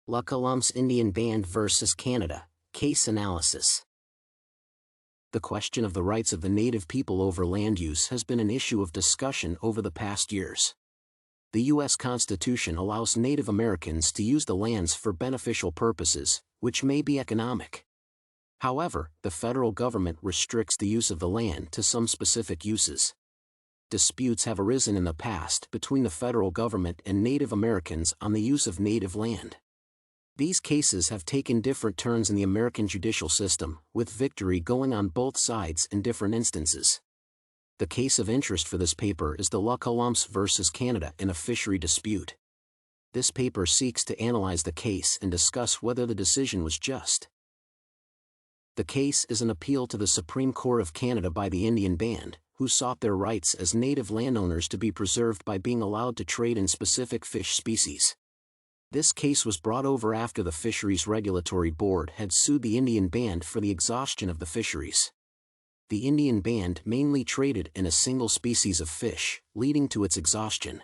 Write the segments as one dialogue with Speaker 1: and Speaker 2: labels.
Speaker 1: Lax Kw'alaams Indian Band versus Canada, Case Analysis. The question of the rights of the native people over land use has been an issue of discussion over the past years. The U.S. Constitution allows Native Americans to use the lands for beneficial purposes, which may be economic. However, the federal government restricts the use of the land to some specific uses. Disputes have arisen in the past between the federal government and Native Americans on the use of native land. These cases have taken different turns in the American judicial system, with victory going on both sides in different instances. The case of interest for this paper is the Lax Kw'alaams versus Canada in a fishery dispute. This paper seeks to analyze the case and discuss whether the decision was just. The case is an appeal to the Supreme Court of Canada by the Indian Band, who sought their rights as native landowners to be preserved by being allowed to trade in specific fish species. This case was brought over after the Fisheries Regulatory Board had sued the Indian Band for the exhaustion of the fisheries. The Indian Band mainly traded in a single species of fish, leading to its exhaustion.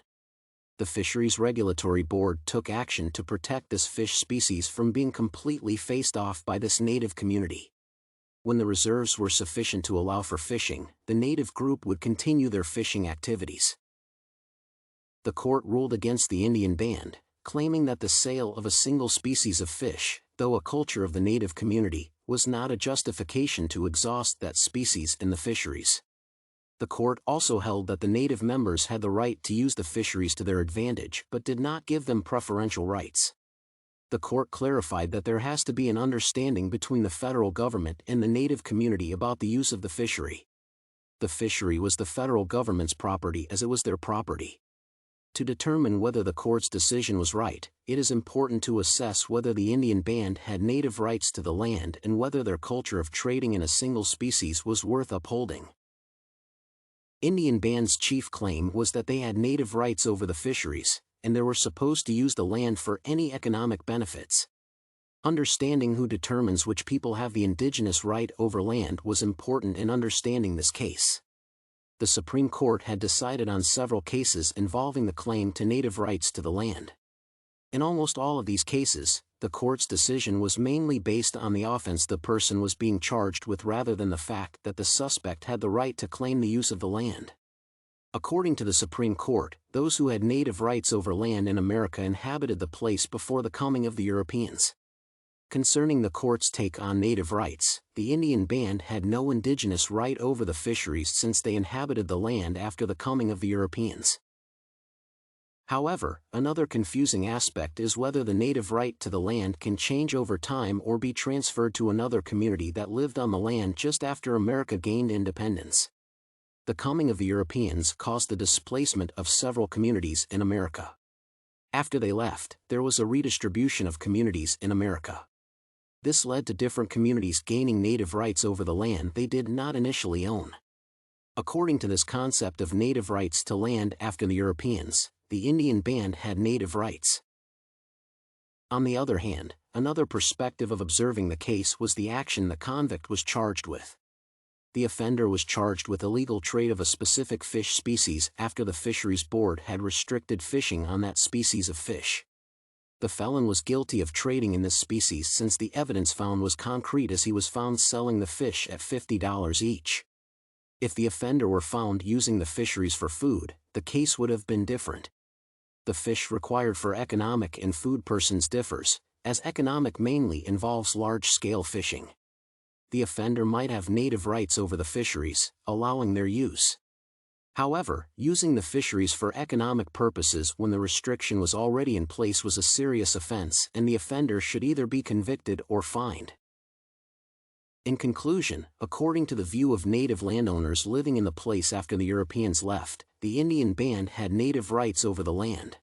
Speaker 1: The Fisheries Regulatory Board took action to protect this fish species from being completely faced off by this native community. When the reserves were sufficient to allow for fishing, the native group would continue their fishing activities. The court ruled against the Indian Band, claiming that the sale of a single species of fish, though a culture of the native community, was not a justification to exhaust that species in the fisheries. The court also held that the native members had the right to use the fisheries to their advantage but did not give them preferential rights. The court clarified that there has to be an understanding between the federal government and the native community about the use of the fishery. The fishery was the federal government's property as it was their property. To determine whether the court's decision was right, it is important to assess whether the Indian Band had native rights to the land and whether their culture of trading in a single species was worth upholding. Indian Band's chief claim was that they had native rights over the fisheries, and they were supposed to use the land for any economic benefits. Understanding who determines which people have the indigenous right over land was important in understanding this case. The Supreme Court had decided on several cases involving the claim to native rights to the land. In almost all of these cases, the court's decision was mainly based on the offense the person was being charged with rather than the fact that the suspect had the right to claim the use of the land. According to the Supreme Court, those who had native rights over land in America inhabited the place before the coming of the Europeans. Concerning the court's take on native rights, the Indian Band had no indigenous right over the fisheries since they inhabited the land after the coming of the Europeans. However, another confusing aspect is whether the native right to the land can change over time or be transferred to another community that lived on the land just after America gained independence. The coming of the Europeans caused the displacement of several communities in America. After they left, there was a redistribution of communities in America. This led to different communities gaining native rights over the land they did not initially own. According to this concept of native rights to land after the Europeans, the Indian Band had native rights. On the other hand, another perspective of observing the case was the action the convict was charged with. The offender was charged with illegal trade of a specific fish species after the Fisheries Board had restricted fishing on that species of fish. The felon was guilty of trading in this species since the evidence found was concrete as he was found selling the fish at $50 each. If the offender were found using the fisheries for food, the case would have been different. The fish required for economic and food persons differs, as economic mainly involves large-scale fishing. The offender might have native rights over the fisheries, allowing their use. However, using the fisheries for economic purposes when the restriction was already in place was a serious offense and the offender should either be convicted or fined. In conclusion, according to the view of native landowners living in the place after the Europeans left, the Indian Band had native rights over the land.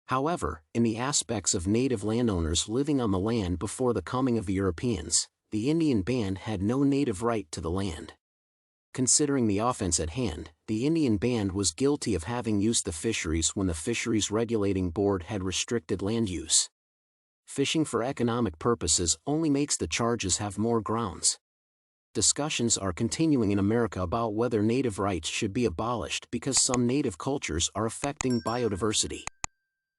Speaker 1: However, in the aspects of native landowners living on the land before the coming of the Europeans, the Indian Band had no native right to the land. Considering the offense at hand, the Indian Band was guilty of having used the fisheries when the Fisheries Regulating Board had restricted land use. Fishing for economic purposes only makes the charges have more grounds. Discussions are continuing in America about whether native rights should be abolished because some native cultures are affecting biodiversity.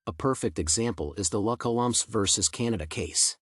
Speaker 1: A perfect example is the Lax Kw'alaams versus Canada case.